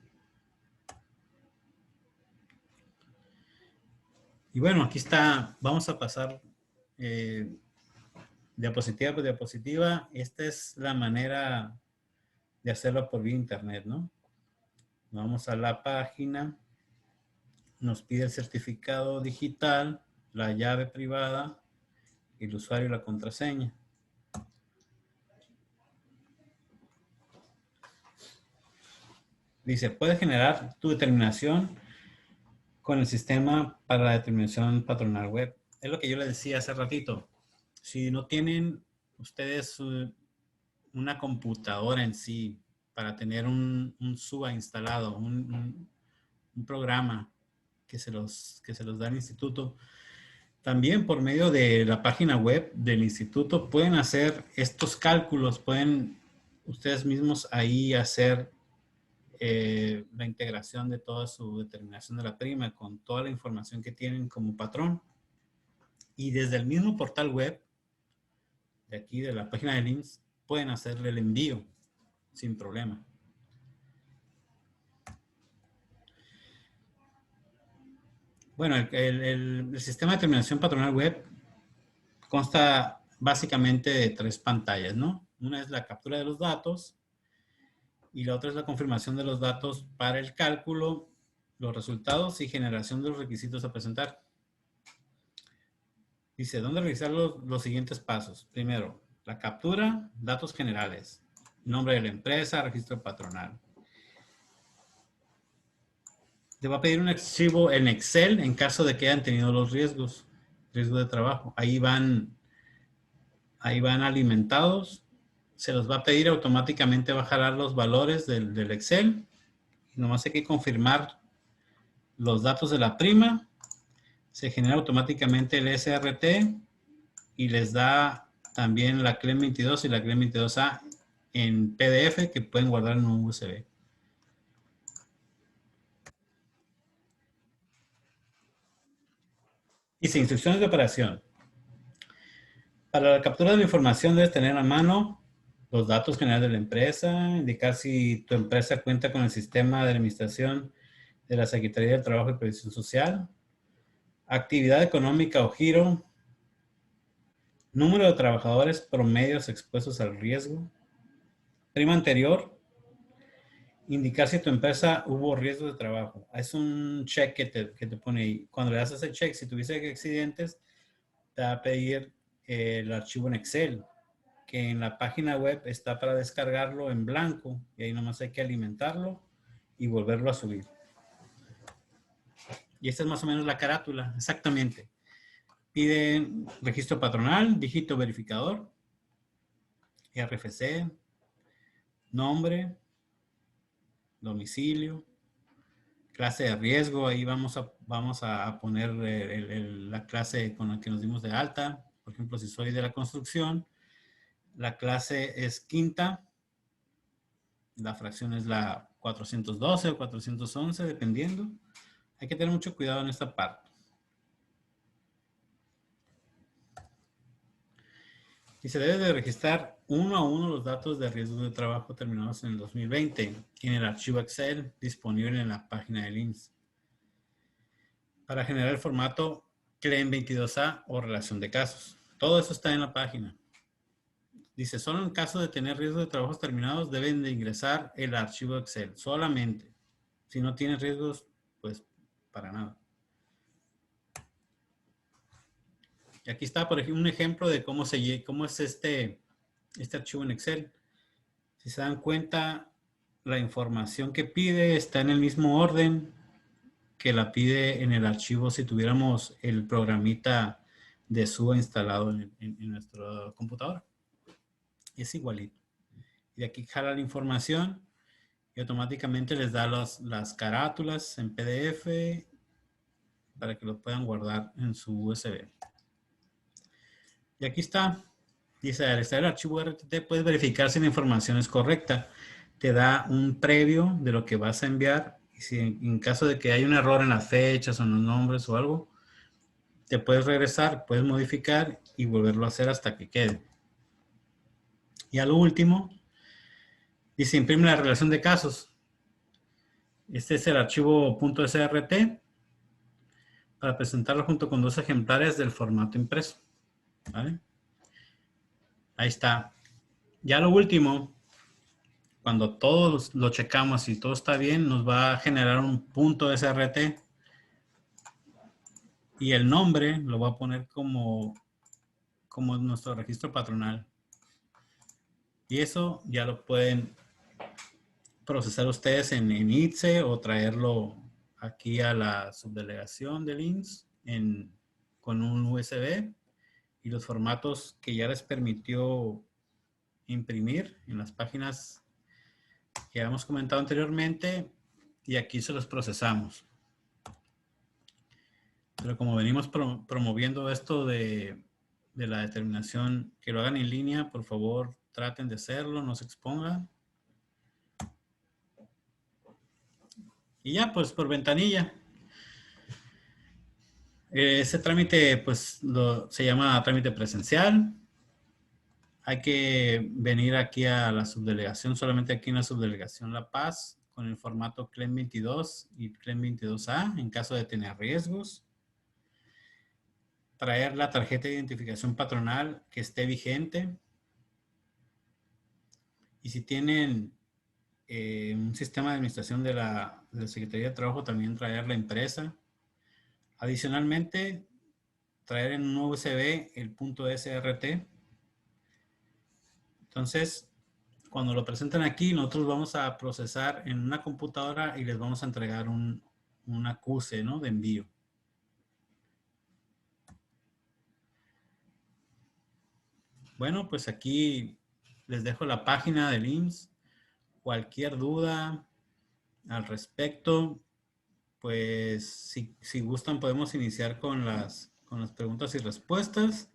Y bueno, aquí está, vamos a pasar diapositiva por diapositiva. Esta es la manera de hacerlo por vía internet, ¿no? Vamos a la página, nos pide el certificado digital, la llave privada, el usuario y la contraseña. Dice, puedes generar tu determinación con el sistema para la determinación patronal web. Es lo que yo les decía hace ratito. Si no tienen ustedes una computadora en sí para tener un SUA instalado, un programa que se los da el instituto, también por medio de la página web del instituto pueden hacer estos cálculos, pueden ustedes mismos ahí hacer la integración de toda su determinación de la prima con toda la información que tienen como patrón. Y desde el mismo portal web, de aquí de la página del IMSS, pueden hacerle el envío sin problema. Bueno, el sistema de determinación patronal web consta básicamente de 3 pantallas, ¿no? Una es la captura de los datos y la otra es la confirmación de los datos para el cálculo, los resultados y generación de los requisitos a presentar. Dice, ¿dónde realizar los siguientes pasos? Primero, la captura, datos generales, nombre de la empresa, registro patronal. Te va a pedir un archivo en Excel en caso de que hayan tenido los riesgos de trabajo. Ahí van alimentados. Se los va a pedir automáticamente bajar los valores del Excel. Nomás hay que confirmar los datos de la prima. Se genera automáticamente el SRT y les da también la CLEM 22 y la CLEM 22A en PDF que pueden guardar en un USB. Dice, instrucciones de operación. Para la captura de la información debes tener a mano los datos generales de la empresa, indicar si tu empresa cuenta con el sistema de administración de la Secretaría del Trabajo y Previsión Social, actividad económica o giro, número de trabajadores promedios expuestos al riesgo, prima anterior, indicar si tu empresa hubo riesgo de trabajo. Es un check que te pone ahí. Cuando le das ese check, si tuviese accidentes, te va a pedir el archivo en Excel, que en la página web está para descargarlo en blanco y ahí nomás hay que alimentarlo y volverlo a subir. Y esta es más o menos la carátula, exactamente. Pide registro patronal, dígito verificador, RFC, nombre, domicilio, clase de riesgo. Ahí vamos a poner la clase con la que nos dimos de alta. Por ejemplo, si soy de la construcción, la clase es quinta, la fracción es la 412 o 411, dependiendo. Hay que tener mucho cuidado en esta parte. Y se debe de registrar uno a uno los datos de riesgo de trabajo terminados en el 2020 en el archivo Excel disponible en la página del IMSS para generar el formato CLEM 22A o relación de casos. Todo eso está en la página. Dice, solo en caso de tener riesgo de trabajos terminados deben de ingresar el archivo Excel, solamente. Si no tienes riesgos, pues para nada. Y aquí está, por ejemplo, un ejemplo de cómo es este archivo en Excel. Si se dan cuenta, la información que pide está en el mismo orden que la pide en el archivo si tuviéramos el programita de SUA instalado en nuestra computadora. Es igualito. Y de aquí jala la información y automáticamente les da las carátulas en PDF para que lo puedan guardar en su USB. Y aquí está. Dice, al estar el archivo RTT puedes verificar si la información es correcta. Te da un previo de lo que vas a enviar. Y si en caso de que haya un error en las fechas o en los nombres o algo, te puedes regresar, puedes modificar y volverlo a hacer hasta que quede. Y a lo último, dice, imprime la relación de casos. Este es el archivo .srt para presentarlo junto con 2 ejemplares del formato impreso. ¿Vale? Ahí está. Ya lo último, cuando todos lo checamos y todo está bien, nos va a generar un .srt y el nombre lo va a poner como nuestro registro patronal. Y eso ya lo pueden procesar ustedes en ITSE o traerlo aquí a la subdelegación del INS con un USB y los formatos que ya les permitió imprimir en las páginas que habíamos comentado anteriormente y aquí se los procesamos. Pero como venimos promoviendo esto de la determinación, que lo hagan en línea, por favor traten de hacerlo, no se expongan. Y ya, pues por ventanilla. Ese trámite, pues se llama trámite presencial. Hay que venir aquí a la subdelegación, solamente aquí en la subdelegación La Paz, con el formato CLEM 22 y CLEM 22A, en caso de tener riesgos. Traer la tarjeta de identificación patronal que esté vigente. Y si tienen un sistema de administración de la Secretaría de Trabajo, también traer la impresa. Adicionalmente, traer en un USB el .srt. Entonces, cuando lo presentan aquí, nosotros vamos a procesar en una computadora y les vamos a entregar un acuse, ¿no?, de envío. Bueno, pues aquí les dejo la página del IMSS. Cualquier duda al respecto, pues si gustan podemos iniciar con las preguntas y respuestas.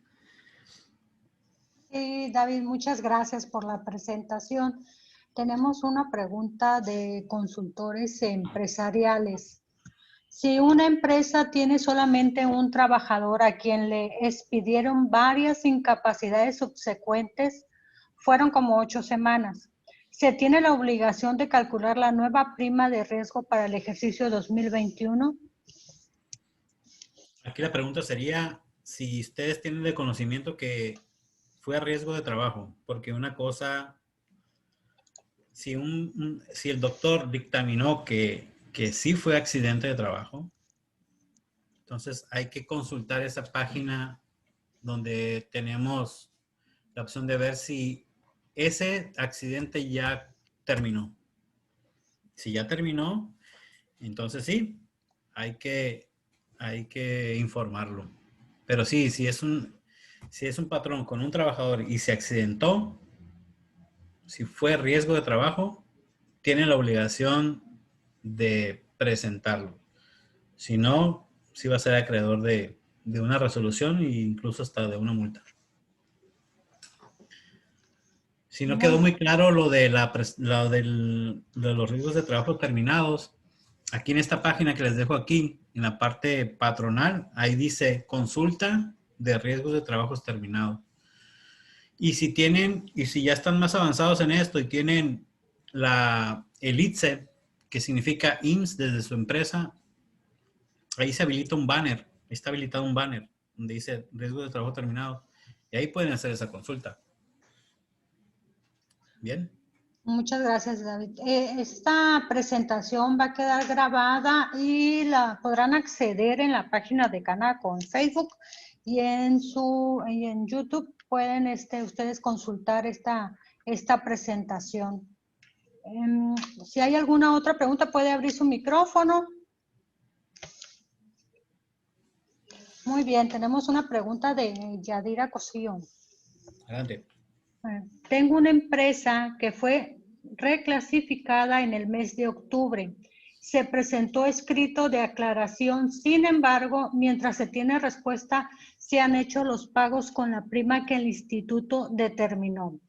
Sí, David, muchas gracias por la presentación. Tenemos una pregunta de consultores empresariales. Si una empresa tiene solamente un trabajador a quien le expidieron varias incapacidades subsecuentes, fueron como 8 semanas. ¿Se tiene la obligación de calcular la nueva prima de riesgo para el ejercicio 2021? Aquí la pregunta sería si ustedes tienen de conocimiento que fue a riesgo de trabajo, porque una cosa, si el doctor dictaminó que sí fue accidente de trabajo, entonces hay que consultar esa página donde tenemos la opción de ver si ese accidente ya terminó. Si ya terminó, entonces sí, hay que informarlo. Pero sí, si es un patrón con un trabajador y se accidentó, si fue riesgo de trabajo, tiene la obligación de presentarlo. Si no, sí va a ser acreedor de una resolución e incluso hasta de una multa. Si no quedó muy claro lo de los riesgos de trabajo terminados, aquí en esta página que les dejo aquí, en la parte patronal, ahí dice consulta de riesgos de trabajos terminados. Y si ya están más avanzados en esto y tienen el ITSE, que significa IMSS desde su empresa, ahí se habilita un banner, está habilitado un banner donde dice riesgos de trabajo terminado. Y ahí pueden hacer esa consulta. Bien. Muchas gracias, David. Esta presentación va a quedar grabada y la podrán acceder en la página de Canaco en Facebook y en YouTube pueden ustedes consultar esta presentación. Si hay alguna otra pregunta, puede abrir su micrófono. Muy bien, tenemos una pregunta de Yadira Cosillo. Adelante. Tengo una empresa que fue reclasificada en el mes de octubre. Se presentó escrito de aclaración, sin embargo, mientras se tiene respuesta, se han hecho los pagos con la prima que el instituto determinó.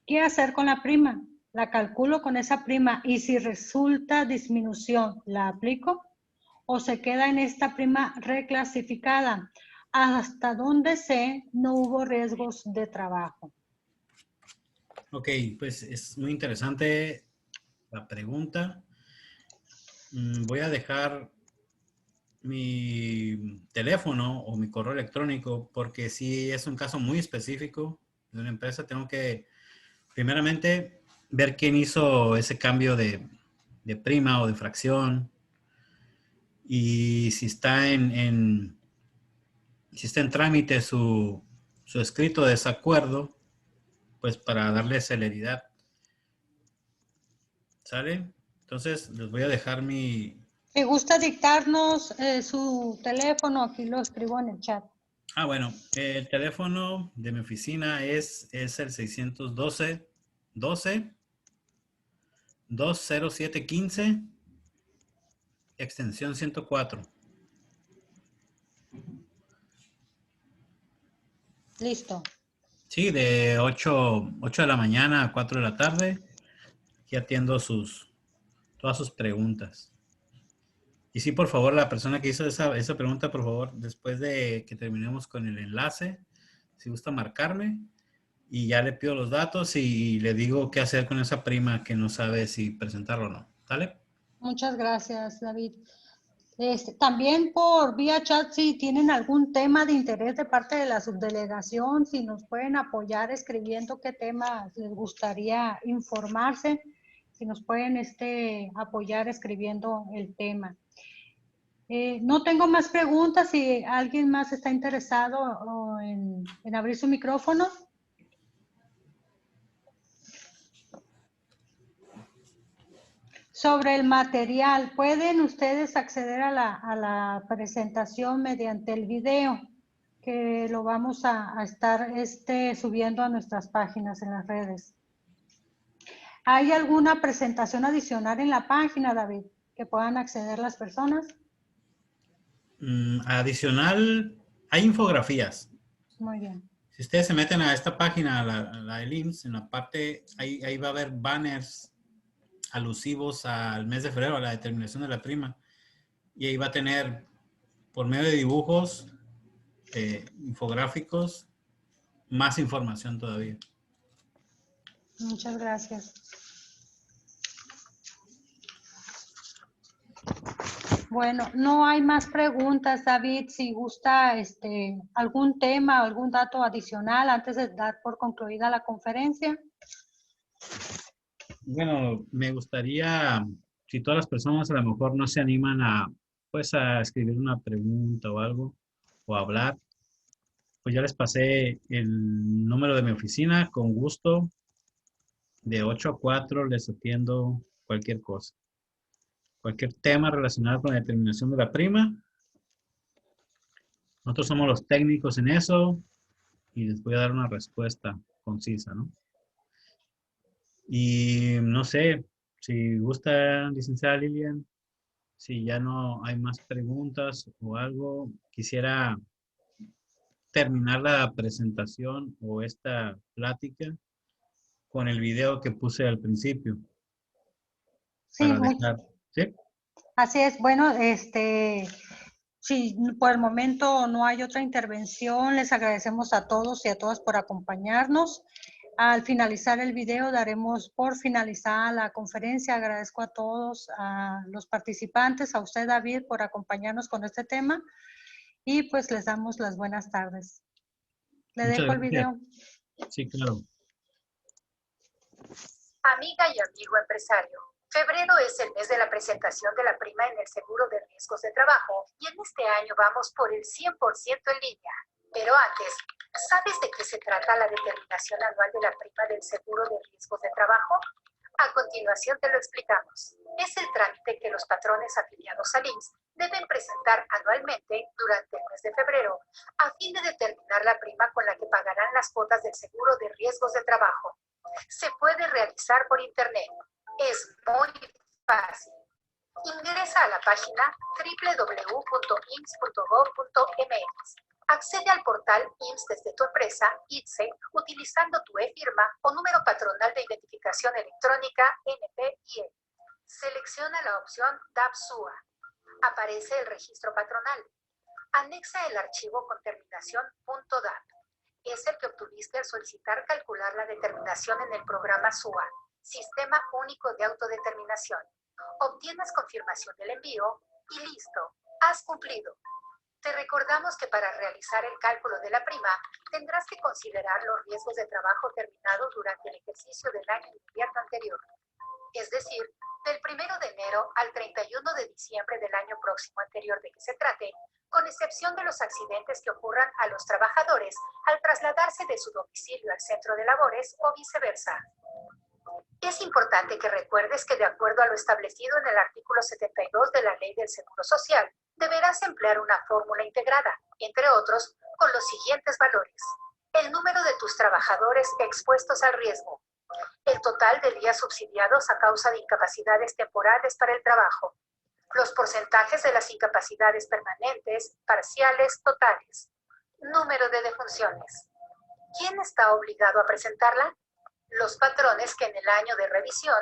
¿Qué hacer con la prima? ¿La calculo con esa prima y si resulta disminución, la aplico? ¿O se queda en esta prima reclasificada? Hasta donde sé, no hubo riesgos de trabajo. Ok, pues es muy interesante la pregunta. Voy a dejar mi teléfono o mi correo electrónico porque si es un caso muy específico de una empresa, tengo que primeramente ver quién hizo ese cambio de prima o de fracción y si está si está en trámite su escrito de desacuerdo, pues para darle celeridad. ¿Sale? Entonces les voy a dejar mi... Si gusta dictarnos su teléfono, aquí lo escribo en el chat. bueno, el teléfono de mi oficina es el 612-207-15, extensión 104. Listo. Sí, de 8 de la mañana a 4 de la tarde. Aquí atiendo todas sus preguntas. Y sí, por favor, la persona que hizo esa pregunta, por favor, después de que terminemos con el enlace, si gusta marcarme y ya le pido los datos y le digo qué hacer con esa prima que no sabe si presentarlo o no. ¿Sale? Muchas gracias, David. También por vía chat, si tienen algún tema de interés de parte de la subdelegación, si nos pueden apoyar escribiendo qué tema les gustaría informarse, si nos pueden apoyar escribiendo el tema. No tengo más preguntas. Si alguien más está interesado en abrir su micrófono. Sobre el material, pueden ustedes acceder a la presentación mediante el video, que lo vamos a estar subiendo a nuestras páginas en las redes. ¿Hay alguna presentación adicional en la página, David, que puedan acceder las personas? Adicional, hay infografías. Muy bien. Si ustedes se meten a esta página, a la del IMSS, en la parte, ahí va a haber banners alusivos al mes de febrero, a la determinación de la prima. y ahí va a tener, por medio de dibujos, infográficos, más información todavía. Muchas gracias. Bueno, no hay más preguntas, David. Si gusta algún tema o algún dato adicional antes de dar por concluida la conferencia. Bueno, me gustaría, si todas las personas a lo mejor no se animan a, pues, a escribir una pregunta o algo, o a hablar, pues ya les pasé el número de mi oficina. Con gusto, de 8 a 4 les atiendo cualquier cosa. Cualquier tema relacionado con la determinación de la prima. Nosotros somos los técnicos en eso y les voy a dar una respuesta concisa, ¿no? Y no sé, si gusta, licenciada Lilian, si ya no hay más preguntas o algo, quisiera terminar la presentación o esta plática con el video que puse al principio. Sí, Para dejar, ¿sí? así es. Bueno, si por el momento no hay otra intervención, les agradecemos a todos y a todas por acompañarnos. Al finalizar el video daremos por finalizada la conferencia. Agradezco a todos, a los participantes, a usted, David, por acompañarnos con este tema y pues les damos las buenas tardes. Le Muchas dejo el gracias. video. Sí, claro. Amiga y amigo empresario, febrero es el mes de la presentación de la prima en el seguro de riesgos de trabajo y en este año vamos por el 100% en línea. Pero antes, ¿sabes de qué se trata la determinación anual de la prima del seguro de riesgos de trabajo? A continuación te lo explicamos. Es el trámite que los patrones afiliados al IMSS deben presentar anualmente durante el mes de febrero a fin de determinar la prima con la que pagarán las cuotas del seguro de riesgos de trabajo. Se puede realizar por internet. Es muy fácil. Ingresa a la página www.ims.gov.mx. Accede al portal IMSS desde tu empresa, ITSE, utilizando tu e-firma o número patronal de identificación electrónica NPIE. Selecciona la opción DAP-SUA. Aparece el registro patronal. Anexa el archivo con terminación .dat. Es el que obtuviste al solicitar calcular la determinación en el programa SUA, Sistema Único de Autodeterminación. Obtienes confirmación del envío y listo, has cumplido. Te recordamos que para realizar el cálculo de la prima tendrás que considerar los riesgos de trabajo terminados durante el ejercicio del año invierno anterior. Es decir, del 1 de enero al 31 de diciembre del año próximo anterior de que se trate, con excepción de los accidentes que ocurran a los trabajadores al trasladarse de su domicilio al centro de labores o viceversa. Es importante que recuerdes que de acuerdo a lo establecido en el artículo 72 de la Ley del Seguro Social, deberás emplear una fórmula integrada, entre otros, con los siguientes valores: el número de tus trabajadores expuestos al riesgo, el total de días subsidiados a causa de incapacidades temporales para el trabajo, los porcentajes de las incapacidades permanentes, parciales, totales, número de defunciones. ¿Quién está obligado a presentarla? Los patrones que en el año de revisión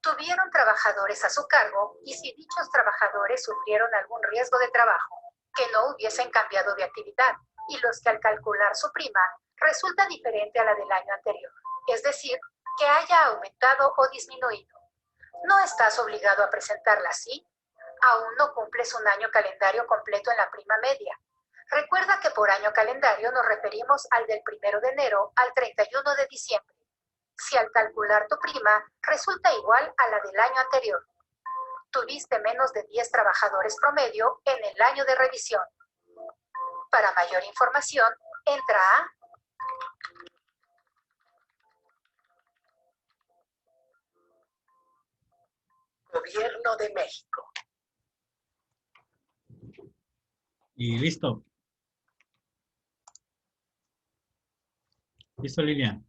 tuvieron trabajadores a su cargo y si dichos trabajadores sufrieron algún riesgo de trabajo, que no hubiesen cambiado de actividad, y los que al calcular su prima resulta diferente a la del año anterior, es decir, que haya aumentado o disminuido. No estás obligado a presentarla así. Aún no cumples un año calendario completo en la prima media. Recuerda que por año calendario nos referimos al del 1 de enero al 31 de diciembre. Si al calcular tu prima resulta igual a la del año anterior, tuviste menos de 10 trabajadores promedio en el año de revisión. Para mayor información, entra a Gobierno de México. Y listo. Listo, Lilian.